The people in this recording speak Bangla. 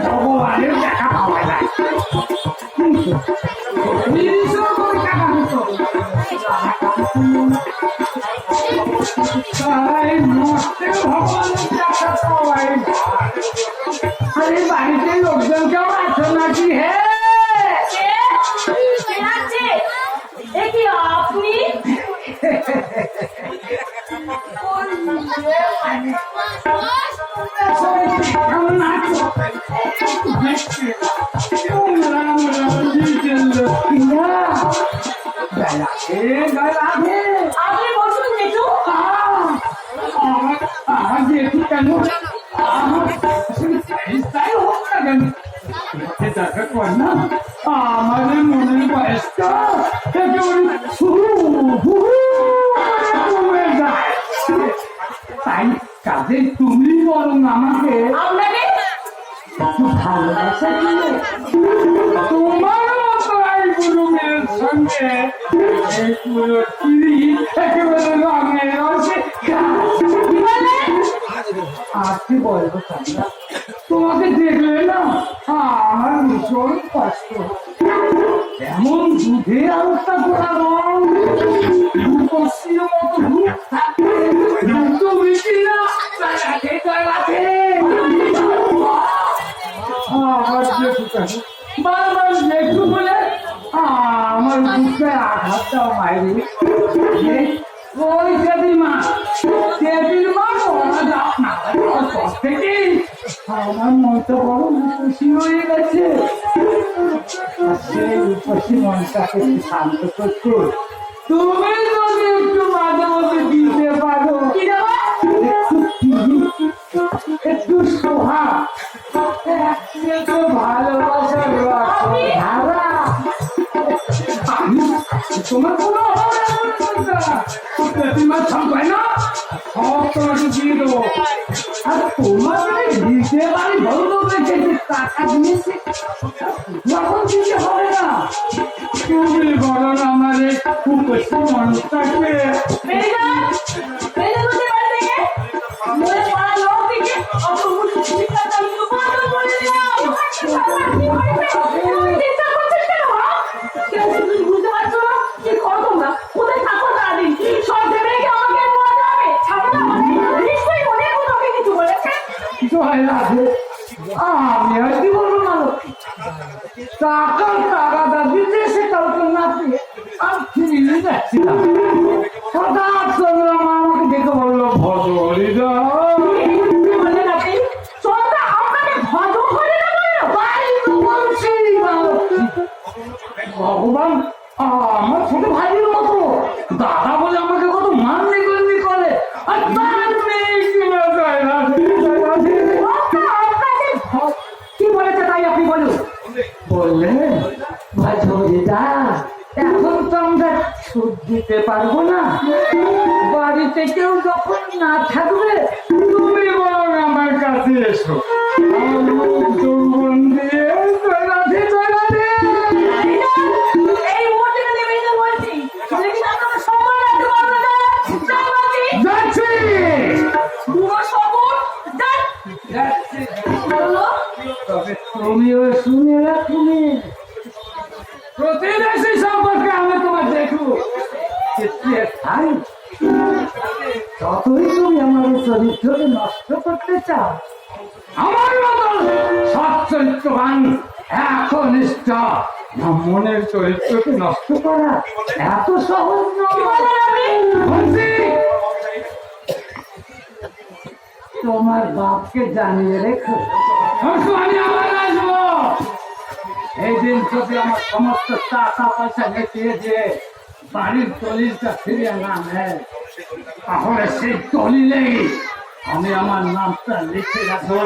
ভগবানের দেখা পাওয়া যায়। আরে বাড়িতে লোকজন কেউ আছো নাকি? হে আপনি আপনি বসুন জেঠু। কেন তাই হোক না কেন দেখা কর না আমাদের মনের বয়সটা কমে যায়। তাই কাজে তুমি বরং আমাকে আপনাকে ভালোবাসা দিলে তোমার মতো আইগুলোর সঙ্গে এইগুলো একেবারে রঙের রসে আর কি বলবো তোমাকে দেখলে না আমার ভীষণ কষ্ট। এমন দুধে আলোচনা করা রং রূপসীর মতো রূপ থাকে তুমি কিনা আমার বারবার দেখু বলে আমার বুকে আঘাত দাও মায়ের। ওই সেদিমা যাও না থেকে আমার মনটা বড় খুশি হয়ে গেছে। সেই উপসী মনটাকে একটু শান্ত করতে তুমি যদি একটু মাঝে মধ্যে দিতে পারো একটু সোহা একটু ভালোবাসার ধারা তোমার কোনো প্রতিমা থাকবে না সব তোমাকে দিয়ে দেবো। আর তোমার দিতে পারি বলবো টাকা দিয়েছে যখন দিতে হবে না তুমি বলো না আমার খুব বেশি মানুষটাকে বুঝতে পারছো না কি করো তোমরা? কোথায় থাকো সারাদিন? সব ভেবে রেখে আমাকে মনে হবে ছাড়ো না। নিশ্চয়ই মনে তোমাকে কিছু বলেছে। আমি আর কি বলবো মানুষ টাকা দিতে সে কাউকে না পেয়ে আমি ফিরিয়ে যাচ্ছিলাম। হঠাৎ করে আমাকে দেখে বললো ভজরিদা ভগবান আমার ছোট ভাইয়ের মতো দাদা বলে আমাকে কত মাননি করে আর কি বলেছে তাই আপনি বলুন। বললেন ভাজরিদা এখন তো আমরা সুদ দিতে পারবো না, বাড়িতে কেউ যখন না থাকবে তুমি বরং আমার কাছে এসো। তুমিও শুনে রাখুনি প্রতিবেশী সম্পর্কে আমি তোমার দেখু ততই তুমি আমার চরিত্রকে নষ্ট করতে চাও। আমার মতো সৎ চরিত্রবান একনিষ্ঠ মনের চরিত্রকে নষ্ট করা এত সহজ নয়। তোমার বাপকে জানিয়ে রেখো আমি আবার আসবো। এই দিন যদি আমার সমস্ত টাকা পয়সা লিখিয়ে দিয়ে বাড়ির দলিলটা ফিরিয়ে না নেয় তাহলে সেই দলিলেই আমি আমার নামটা লিখে রাখবো।